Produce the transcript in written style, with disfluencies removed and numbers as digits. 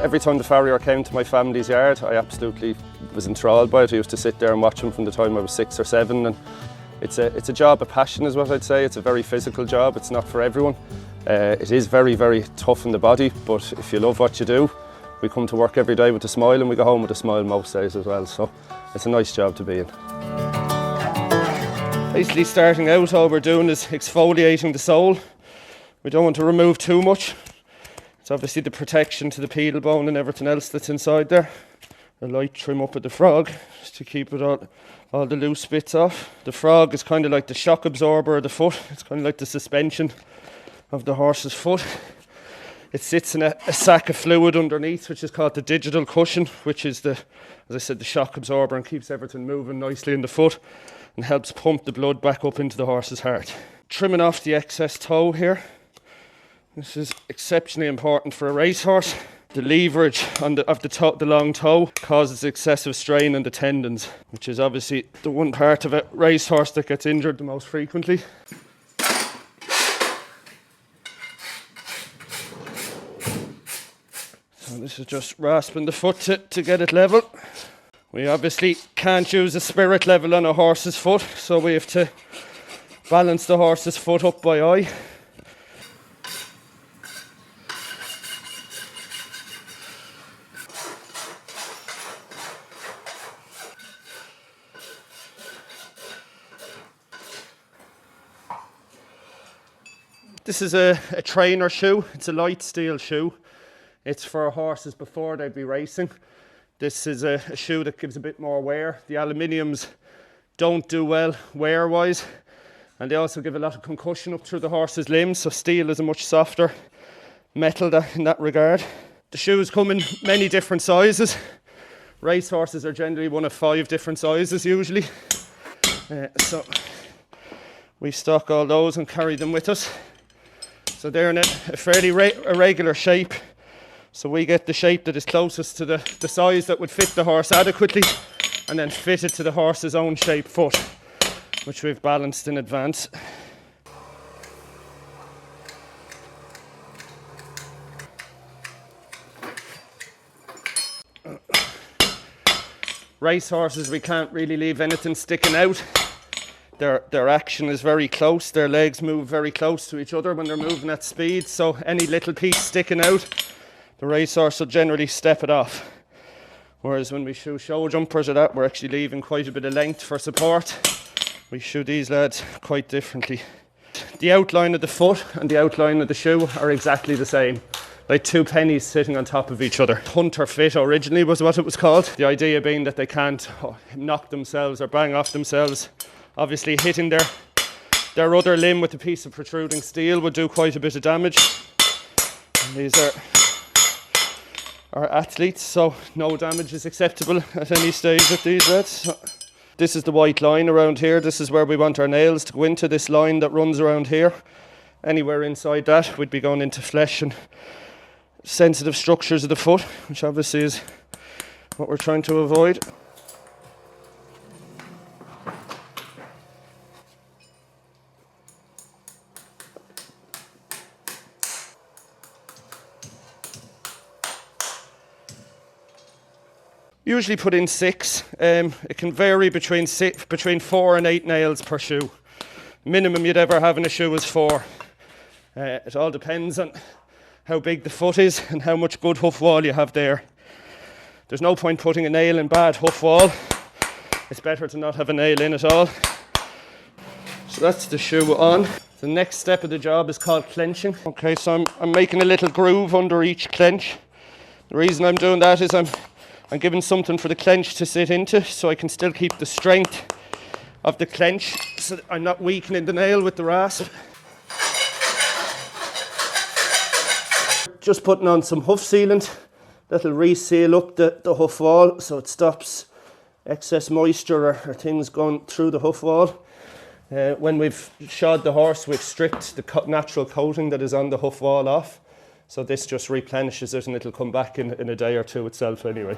Every time the farrier came to my family's yard, I absolutely was enthralled by it. I used to sit there and watch him from the time I was 6 or 7. And it's a job of passion is what I'd say. It's a very physical job. It's not for everyone. It is very, very tough on the body, but if you love what you do, we come to work every day with a smile and we go home with a smile most days as well. So it's a nice job to be in. Basically starting out, all we're doing is exfoliating the sole. We don't want to remove too much. It's obviously the protection to the pedal bone and everything else that's inside there. A light trim up at the frog just to keep it all the loose bits off. The frog is kind of like the shock absorber of the foot. It's kind of like the suspension of the horse's foot. It sits in a sack of fluid underneath, which is called the digital cushion, which is as I said, the shock absorber, and keeps everything moving nicely in the foot and helps pump the blood back up into the horse's heart. Trimming off the excess toe here. This is exceptionally important for a racehorse. The leverage of the long toe causes excessive strain on the tendons, which is obviously the one part of a racehorse that gets injured the most frequently. So this is just rasping the foot to get it level. We obviously can't use a spirit level on a horse's foot, so we have to balance the horse's foot up by eye. This is a trainer shoe. It's a light steel shoe. It's for horses before they'd be racing. This is a shoe that gives a bit more wear. The aluminiums don't do well wear-wise, and they also give a lot of concussion up through the horse's limbs, so steel is a much softer metal in that regard. The shoes come in many different sizes. Racehorses are generally one of 5 different sizes usually. So we stock all those and carry them with us. So they're in a fairly irregular shape. So we get the shape that is closest to the size that would fit the horse adequately, and then fit it to the horse's own shaped foot, which we've balanced in advance. Racehorses, we can't really leave anything sticking out. Their action is very close. Their legs move very close to each other when they're moving at speed. So any little piece sticking out, the racehorse will generally step it off. Whereas when we shoe show jumpers or that, we're actually leaving quite a bit of length for support. We shoe these lads quite differently. The outline of the foot and the outline of the shoe are exactly the same. Like 2 pennies sitting on top of each other. Hunter fit originally was what it was called. The idea being that they can't knock themselves or bang off themselves. Obviously hitting their other limb with a piece of protruding steel would do quite a bit of damage. And these are athletes, so no damage is acceptable at any stage with these lads. So this is the white line around here. This is where we want our nails to go into, this line that runs around here. Anywhere inside that, we'd be going into flesh and sensitive structures of the foot, which obviously is what we're trying to avoid. Usually put in 6. It can vary between 4 and 8 nails per shoe. Minimum you'd ever have in a shoe is 4. It all depends on how big the foot is and how much good hoof wall you have there. There's no point putting a nail in bad hoof wall. It's better to not have a nail in at all. So that's the shoe on. The next step of the job is called clenching. Okay, so I'm making a little groove under each clench. The reason I'm doing that is I'm giving something for the clench to sit into, so I can still keep the strength of the clench, so that I'm not weakening the nail with the rasp. Just putting on some hoof sealant that'll reseal up the hoof wall, so it stops excess moisture or things going through the hoof wall. When we've shod the horse, we've stripped the natural coating that is on the hoof wall off. So this just replenishes it, and it'll come back in a day or two itself anyway.